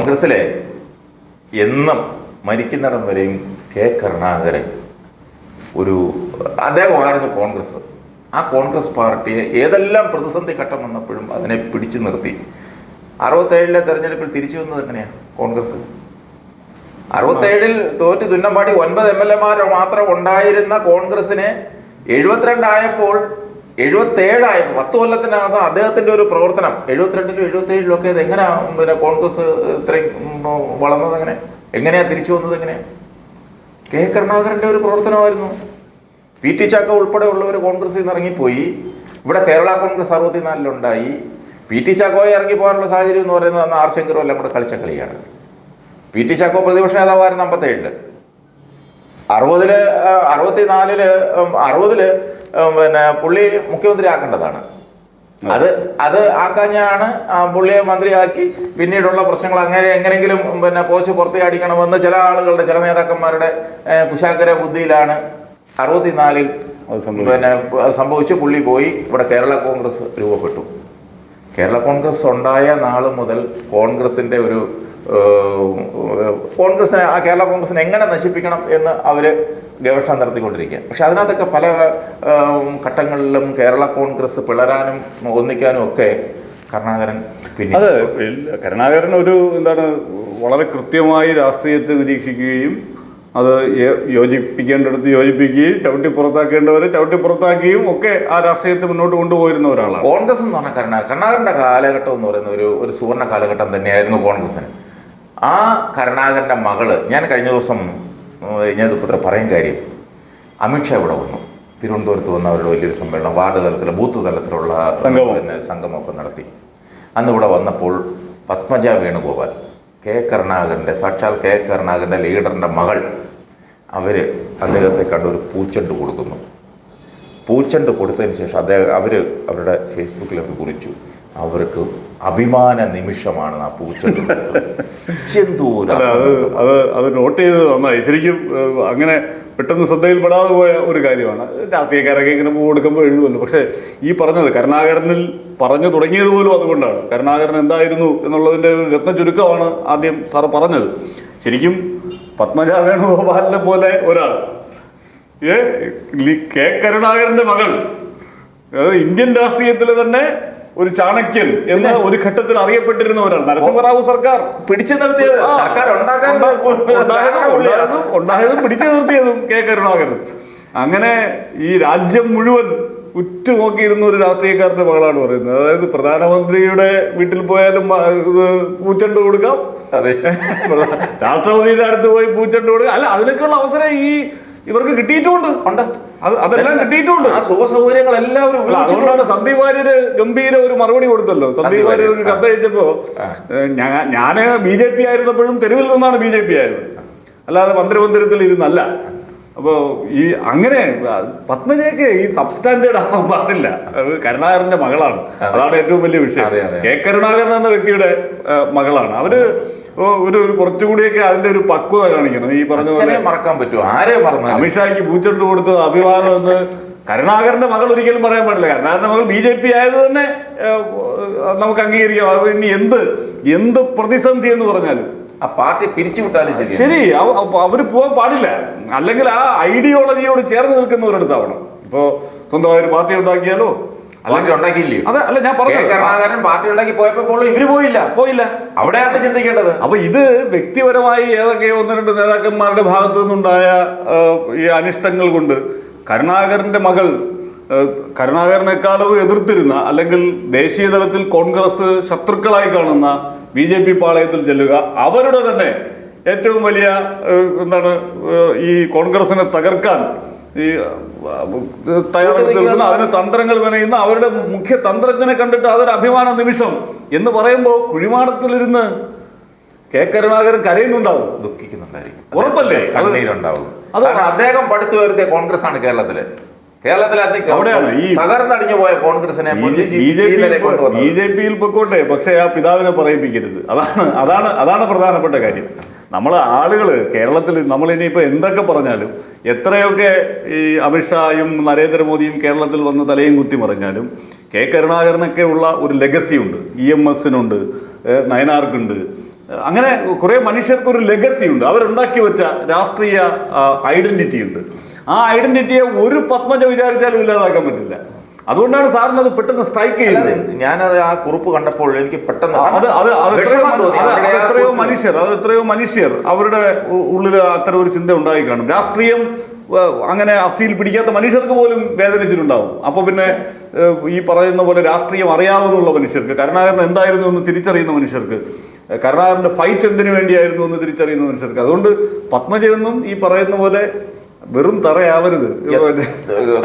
കോൺഗ്രസ്സിലെ എന്നും മരിക്കുന്നിടം വരെയും കെ കരുണാകരൻ അദ്ദേഹമായിരുന്നു കോൺഗ്രസ്. ആ കോൺഗ്രസ് പാർട്ടിയെ ഏതെല്ലാം പ്രതിസന്ധി ഘട്ടം വന്നപ്പോഴും അതിനെ പിടിച്ചു നിർത്തി. 67 തെരഞ്ഞെടുപ്പിൽ തിരിച്ചു വന്നത് എങ്ങനെയാണ് കോൺഗ്രസ്? 67 തോറ്റ് തുന്നമ്പാടി 9 MLA മാത്രം ഉണ്ടായിരുന്ന കോൺഗ്രസിനെ 72 ആയപ്പോൾ 77 ആയപ്പോൾ 10 കൊല്ലത്തിനകത്ത് അദ്ദേഹത്തിന്റെ ഒരു പ്രവർത്തനം 72-ലും 77-ലും ഒക്കെ ഇത് എങ്ങനെയാ കോൺഗ്രസ് ഇത്രയും വളർന്നത്? എങ്ങനെയാ തിരിച്ചു വന്നത്? കെ കരുണാകരന്റെ ഒരു പ്രവർത്തനമായിരുന്നു. PT ചാക്ക ഉൾപ്പെടെയുള്ളവർ കോൺഗ്രസിൽ നിന്ന് ഇറങ്ങിപ്പോയി. ഇവിടെ കേരള കോൺഗ്രസ് 64-ലുണ്ടായി. PT ചാക്കോയെ ഇറങ്ങി പോകാനുള്ള സാഹചര്യം എന്ന് പറയുന്നത് അന്ന് ആർ ശങ്കറും എല്ലാം കൂടെ കളിച്ച കളിയാണ്. PT ചാക്കോ പ്രതിപക്ഷ നേതാവായിരുന്നു 57. 60-ല് പിന്നെ പുള്ളി മുഖ്യമന്ത്രി ആക്കേണ്ടതാണ്. അത് ആക്കാഞ്ഞാണ് പുള്ളിയെ മന്ത്രിയാക്കി. പിന്നീടുള്ള പ്രശ്നങ്ങൾ എങ്ങനെയെങ്കിലും പിന്നെ പോച്ച് പുറത്തേടിക്കണമെന്ന് ചില ആളുകളുടെ, ചില നേതാക്കന്മാരുടെ കുശാഗ്ര ബുദ്ധിയിലാണ് 64-ൽ പിന്നെ സംഭവിച്ചു. പുള്ളി പോയി. ഇവിടെ കേരള കോൺഗ്രസ് രൂപപ്പെട്ടു. കേരള കോൺഗ്രസ് ഉണ്ടായ നാൾ മുതൽ കോൺഗ്രസിന്റെ കേരള കോൺഗ്രസിനെ എങ്ങനെ നശിപ്പിക്കണം എന്ന് അവര് ഗവേഷണം നടത്തിക്കൊണ്ടിരിക്കുക. പക്ഷെ അതിനകത്തൊക്കെ പല ഘട്ടങ്ങളിലും കേരള കോൺഗ്രസ് പിളരാനും ഒന്നിക്കാനും ഒക്കെ കരുണാകരൻ കരുണാകരൻ വളരെ കൃത്യമായി രാഷ്ട്രീയത്തെ നിരീക്ഷിക്കുകയും അത് യോജിപ്പിക്കേണ്ടടുത്ത് യോജിപ്പിക്കുകയും ചവിട്ടി പുറത്താക്കേണ്ടവരെ ചവിട്ടി പുറത്താക്കുകയും ഒക്കെ ആ രാഷ്ട്രീയത്തെ മുന്നോട്ട് കൊണ്ടുപോയിരുന്ന ഒരാളാണ്. കോൺഗ്രസ് എന്ന് പറഞ്ഞാൽ കരുണാകരന്റെ കാലഘട്ടം എന്ന് പറയുന്ന ഒരു സുവർണ്ണ കാലഘട്ടം തന്നെയായിരുന്നു കോൺഗ്രസിന്. ആ കരുണാകരന്റെ മകള്, ഞാൻ കഴിഞ്ഞ ദിവസം ഞാനിപ്പോൾ പറയാൻ കാര്യം, അമിത്ഷാ ഇവിടെ വന്നു. തിരുവനന്തപുരത്ത് വന്ന അവരുടെ വലിയൊരു സമ്മേളനം, വാർഡ് തലത്തിൽ, ബൂത്ത് തലത്തിലുള്ള സംഗമമൊക്കെ നടത്തി. അന്ന് ഇവിടെ വന്നപ്പോൾ പത്മജ വേണുഗോപാൽ, സാക്ഷാൽ കെ കരുണാകരന്റെ ലീഡറിന്റെ മകൾ, അദ്ദേഹത്തെ കണ്ടൊരു പൂച്ചെണ്ട് കൊടുക്കുന്നു. പൂച്ചെണ്ട് കൊടുത്തതിന് ശേഷം അവരുടെ ഫേസ്ബുക്കിൽ കുറിച്ചു, അവർക്ക് അഭിമാന നിമിഷമാണ് ആ പൂച്ചെണ്ട്. അത് നോട്ട് ചെയ്തത് നന്നായി. ശരിക്കും അങ്ങനെ പെട്ടെന്ന് ശ്രദ്ധയിൽപ്പെടാതെ പോയ ഒരു കാര്യമാണ്. രാഷ്ട്രീയക്കാരൊക്കെ ഇങ്ങനെ കൊടുക്കുമ്പോൾ എഴുതുമല്ലോ. പക്ഷേ ഈ പറഞ്ഞത് കരുണാകരനിൽ പറഞ്ഞു തുടങ്ങിയത് പോലും അതുകൊണ്ടാണ്. കരുണാകരൻ എന്തായിരുന്നു എന്നുള്ളതിൻ്റെ ഒരു രത്ന ചുരുക്കമാണ് ആദ്യം സാറ് പറഞ്ഞത്. ശരിക്കും പത്മജ വേണുഗോപാലിനെ പോലെ ഒരാൾ, കെ കരുണാകരന്റെ മകൾ, ഇന്ത്യൻ രാഷ്ട്രീയത്തിൽ തന്നെ ഒരു ചാണക്യൻ എന്ന ഒരു ഘട്ടത്തിൽ അറിയപ്പെട്ടിരുന്ന ഒരാൾ. നരസിംഹറാവു സർക്കാർ പിടിച്ചു നിർത്തിയത്, ഉണ്ടായതും പിടിച്ചു നിർത്തിയതും കെ കരുണാകരൻ. അങ്ങനെ ഈ രാജ്യം മുഴുവൻ ഉറ്റുനോക്കിയിരുന്ന ഒരു രാഷ്ട്രീയക്കാരന്റെ മകളാണ് പറയുന്നത്. അതായത് പ്രധാനമന്ത്രിയുടെ വീട്ടിൽ പോയാലും പൂച്ചെണ്ട് കൊടുക്കാം, രാഷ്ട്രപതിയുടെ അടുത്ത് പോയി പൂച്ചെണ്ട് കൊടുക്കാം. അല്ല, അതിനൊക്കെയുള്ള അവസരം ഇവർക്ക് കിട്ടിയിട്ടുമുണ്ട്. അതെല്ലാം കിട്ടിയിട്ടുണ്ട്. ആ സുഖ സൗകര്യങ്ങൾ എല്ലാവരും. അതുകൊണ്ടാണ് സന്ദീപ് വാര്യര് ഗംഭീര ഒരു മറുപടി കൊടുത്തല്ലോ. സന്ദീപ് വാര്യർക്ക് കത്തയച്ചപ്പോ, ഞാന് BJP ആയിരുന്നപ്പോഴും തെരുവിൽ നിന്നാണ് BJP ആയത്, അല്ലാതെ മന്ത്രിമന്ദിരത്തിൽ ഇരുന്നല്ല. അപ്പോൾ അങ്ങനെ പത്മജയ്ക്ക് ഈ സബ്സ്റ്റാൻഡേർഡ് ആവാൻ പാടില്ല. അത് കരുണാകരന്റെ മകളാണ്, അതാണ് ഏറ്റവും വലിയ വിഷയം. കെ കരുണാകരൻ എന്ന വ്യക്തിയുടെ മകളാണ്. അവര് ഒരു കുറച്ചുകൂടിയൊക്കെ അതിന്റെ ഒരു പക്വത കാണിക്കണം. ഈ പറഞ്ഞ പോലെ മറക്കാൻ പറ്റുമോ? ആരെ മറന്നു? അമിത്ഷായ്ക്ക് പൂച്ചെണ്ട് കൊടുത്തത് അഭിമാനം എന്ന് കരുണാകരന്റെ മകൾ ഒരിക്കലും പറയാൻ പാടില്ല. കരുണാകരന്റെ മകൾ BJP ആയത് തന്നെ നമുക്ക് അംഗീകരിക്കാം. ഇനി എന്ത് പ്രതിസന്ധി എന്ന് പറഞ്ഞാലും ആ പാർട്ടി പിരിച്ചുവിട്ടാലും ശരി, അവര് പോകാൻ പാടില്ല. അല്ലെങ്കിൽ ആ ഐഡിയോളജിയോട് ചേർന്ന് നിൽക്കുന്നവരെടുത്താവണം. ഇപ്പോ സ്വന്തമായ ഒരു പാർട്ടി ഉണ്ടാക്കിയാലോ, ഉണ്ടാക്കിയില്ലേ? അതെ, അല്ല ഞാൻ പറഞ്ഞു, കരുണാകരൻ പാർട്ടി ഉണ്ടാക്കി പോയപ്പോൾ ഇവര് പോയില്ല. അവിടെയാണ് ചിന്തിക്കേണ്ടത്. അപ്പൊ ഇത് വ്യക്തിപരമായി ഏതൊക്കെ 1-2 നേതാക്കന്മാരുടെ ഭാഗത്തു നിന്നുണ്ടായ ഈ അനിഷ്ടങ്ങൾ കൊണ്ട് കരുണാകരന്റെ മകൾ കരുണാകരനെക്കാളും എതിർത്തിരുന്ന, അല്ലെങ്കിൽ ദേശീയ തലത്തിൽ കോൺഗ്രസ് ശത്രുക്കളായി കാണുന്ന BJP പാളയത്തിൽ ചെല്ലുക, അവരുടെ തന്നെ ഏറ്റവും വലിയ ഈ കോൺഗ്രസിനെ തകർക്കാൻ തയ്യാറെടുത്ത് നിൽക്കുന്ന, അതിന് തന്ത്രങ്ങൾ മെനയുന്ന അവരുടെ മുഖ്യ തന്ത്രജ്ഞനെ കണ്ടിട്ട് അതൊരു അഭിമാന നിമിഷം എന്ന് പറയുമ്പോൾ കുഴിമാടത്തിലിരുന്ന് കെ കരുണാകരൻ കരയുന്നുണ്ടാവും, ദുഃഖിക്കുന്നുണ്ടായിരിക്കും. ഉറപ്പല്ലേ? കണ്ണീരുണ്ടാവും. അദ്ദേഹം പടുത്തുയർത്തിയ കോൺഗ്രസ് ആണ് കേരളത്തിലെ അവിടെയാണ് ഈ തകർന്നടിഞ്ഞു പോയ കോൺഗ്രസിനെ BJP-യിൽ പൊക്കോട്ടെ, പക്ഷെ ആ പിതാവിനെ പറയിപ്പിക്കരുത്. അതാണ് പ്രധാനപ്പെട്ട കാര്യം. ആളുകൾ കേരളത്തിൽ നമ്മളിനിയിപ്പോൾ എന്തൊക്കെ പറഞ്ഞാലും, എത്രയൊക്കെ ഈ അമിത്ഷായും നരേന്ദ്രമോദിയും കേരളത്തിൽ വന്ന് തലയും കുത്തി മറിഞ്ഞാലും കെ കരുണാകരനൊക്കെ ഉള്ള ഒരു ലെഗസി ഉണ്ട്. EMS-നുണ്ട്, നയനാർക്കുണ്ട്, അങ്ങനെ കുറേ മനുഷ്യർക്ക് ഒരു ലെഗസി ഉണ്ട്, അവരുണ്ടാക്കി വെച്ച രാഷ്ട്രീയ ഐഡന്റിറ്റി ഉണ്ട്. ആ ഐഡന്റിറ്റിയെ ഒരു പത്മജ വിചാരിച്ചാലും ഇല്ലാതാക്കാൻ പറ്റില്ല. അതുകൊണ്ടാണ് സാറിന് അത് പെട്ടെന്ന് സ്ട്രൈക്ക് ചെയ്യുന്നത്. ഞാനത് ആ കുറിപ്പ് കണ്ടപ്പോൾ എനിക്ക് പെട്ടെന്ന് എത്രയോ മനുഷ്യർ അവരുടെ ഉള്ളിൽ അത്തരം ഒരു ചിന്ത ഉണ്ടായി കാണും. രാഷ്ട്രീയം അങ്ങനെ അസ്ഥിയിൽ പിടിക്കാത്ത മനുഷ്യർക്ക് പോലും വേദനിച്ചിട്ടുണ്ടാവും. അപ്പൊ പിന്നെ ഈ പറയുന്ന പോലെ രാഷ്ട്രീയം അറിയാവുന്നുള്ള മനുഷ്യർക്ക്, കരുണാകരൻ എന്തായിരുന്നു എന്ന് തിരിച്ചറിയുന്ന മനുഷ്യർക്ക്, കരുണാകരന്റെ ഫൈറ്റ് എന്തിനു വേണ്ടിയായിരുന്നു എന്ന് തിരിച്ചറിയുന്ന മനുഷ്യർക്ക്, അതുകൊണ്ട് പത്മജയൊന്നും ഈ പറയുന്ന പോലെ വെറും തറയാവരുത്.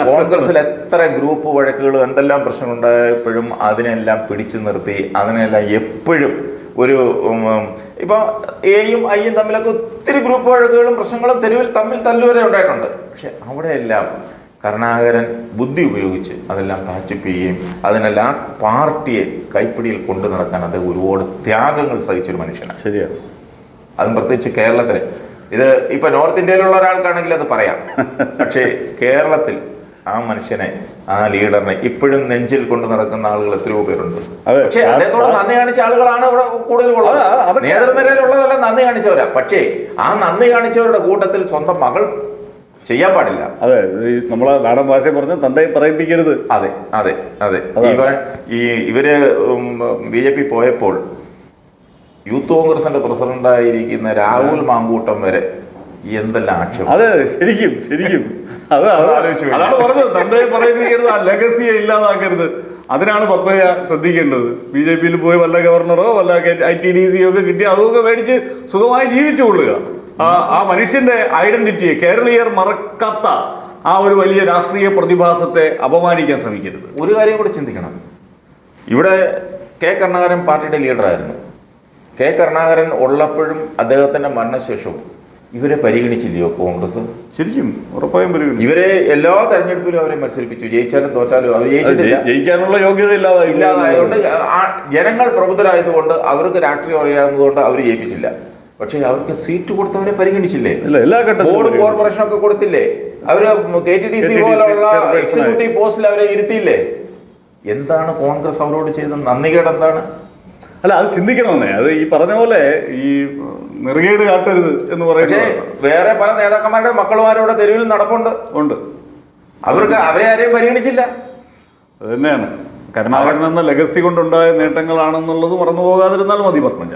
കോൺഗ്രസിൽ എത്ര ഗ്രൂപ്പ് വഴക്കുകളും എന്തെല്ലാം പ്രശ്നങ്ങളുണ്ടായപ്പോഴും അതിനെല്ലാം പിടിച്ചു നിർത്തി, അതിനെല്ലാം എപ്പോഴും ഒരു ഇപ്പൊ എയും ഐയും തമ്മിലൊക്കെ ഒത്തിരി ഗ്രൂപ്പ് വഴക്കുകളും പ്രശ്നങ്ങളും തെരുവിൽ തമ്മിൽ തല്ലുവരെ ഉണ്ടായിട്ടുണ്ട്. പക്ഷെ അവിടെയെല്ലാം കരുണാകരൻ ബുദ്ധി ഉപയോഗിച്ച് അതെല്ലാം കാച്ചിപ്പിക്കുകയും അതിനെല്ലാം ആ പാർട്ടിയെ കൈപ്പിടിയിൽ കൊണ്ടു നടക്കാൻ അദ്ദേഹം ഒരുപാട് ത്യാഗങ്ങൾ സഹിച്ചൊരു മനുഷ്യനാണ്. ശരിയാണ്. അതും പ്രത്യേകിച്ച് കേരളത്തിൽ. ഇത് ഇപ്പൊ നോർത്ത് ഇന്ത്യയിലുള്ള ഒരാൾക്കാണെങ്കിൽ അത് പറയാം, പക്ഷേ കേരളത്തിൽ ആ മനുഷ്യനെ, ആ ലീഡറിനെ ഇപ്പോഴും നെഞ്ചിൽ കൊണ്ട് നടക്കുന്ന ആളുകൾ എത്രയോ പേരുണ്ട്. പക്ഷേ അദ്ദേഹത്തോട് നന്ദി കാണിച്ച ആളുകളാണ് ഇവിടെ കൂടുതലുള്ളത്. നേതൃനിരയിലുള്ളതല്ല നന്ദി കാണിച്ചവരാ. പക്ഷേ ആ നന്ദി കാണിച്ചവരുടെ കൂട്ടത്തിൽ സ്വന്തം മകൾ ചെയ്യാൻ പാടില്ല. അതെ, നമ്മളെ നാടൻ ഭാഷ പറഞ്ഞ് തന്തയെ പറയിപ്പിക്കരുത്. അതെ അതെ അതെ. ഇവര് BJP പോയപ്പോൾ യൂത്ത് കോൺഗ്രസിന്റെ പ്രസിഡന്റായിരിക്കുന്ന രാഹുൽ മാങ്കൂട്ടം വരെ എന്തെല്ലാം ആക്ഷേപം. അതെ, ശരിക്കും ശരിക്കും അതാണ് പറഞ്ഞത്, തന്തയെ പറയിപ്പിക്കരുത്, ആ ലെഗസിയെ ഇല്ലാതാക്കരുത്. അതിനാണ് പത്മജ ശ്രദ്ധിക്കേണ്ടത്. BJP-യിൽ പോയി വല്ല ഗവർണറോ വല്ല ITDC ഒക്കെ കിട്ടി അതൊക്കെ മേടിച്ച് സുഖമായി ജീവിച്ചു കൊള്ളുക. ആ മനുഷ്യന്റെ ഐഡന്റിറ്റിയെ കേരളീയർ മറക്കാത്ത ആ ഒരു വലിയ രാഷ്ട്രീയ പ്രതിഭാസത്തെ അപമാനിക്കാൻ ശ്രമിക്കരുത്. ഒരു കാര്യം കൂടി ചിന്തിക്കണം. ഇവിടെ കരുണാകരൻ പാർട്ടിയുടെ ലീഡറായിരുന്നു. കരുണാകരൻ ഉള്ളപ്പോഴും അദ്ദേഹത്തിന്റെ മരണശേഷവും ഇവരെ പരിഗണിച്ചില്ലയോ കോൺഗ്രസ്? ശരിക്കും ഉറപ്പായും പരിഗണിച്ചു. ഇവരെ എല്ലാ തെരഞ്ഞെടുപ്പിലും അവരെ മത്സരിപ്പിച്ചു. ജയിച്ചാലും തോറ്റാലും അവർ ജയിക്കാനുള്ള യോഗ്യത ഇല്ലാതായതുകൊണ്ട് ജനങ്ങൾ പ്രബുദ്ധരായതുകൊണ്ട് അവർക്ക് രാഷ്ട്രീയം അറിയാവുന്നതുകൊണ്ട് അവർ ജയിപ്പിച്ചില്ല. പക്ഷെ അവർക്ക് സീറ്റ് കൊടുത്തവരെ പരിഗണിച്ചില്ലേ? ബോർഡ് കോർപ്പറേഷൻ ഒക്കെ കൊടുത്തില്ലേ? അവര് KTDC പോലുള്ള എക്സിക്യൂട്ടീവ് പോസ്റ്റിൽ അവരെ ഇരുത്തിയില്ലേ? എന്താണ് കോൺഗ്രസ് അവരോട് ചെയ്ത നന്ദികേട്? എന്താണ്? അല്ല, അത് ചിന്തിക്കണമെന്നേ. അത് ഈ പറഞ്ഞ പോലെ ഈ നെറുകേട് കാട്ടരുത് എന്ന് പറയുന്നത്. വേറെ പല നേതാക്കന്മാരുടെ മക്കളുമാരുടെ തെരുവിൽ നടപ്പുണ്ട്. അവരെ ആരെയും പരിഗണിച്ചില്ല. അത് തന്നെയാണ് കരുണാകരൻ എന്ന ലെഗസി കൊണ്ടുണ്ടായ നേട്ടങ്ങളാണെന്നുള്ളത് മറന്നു പോകാതിരുന്നാൽ മതി പത്മജ.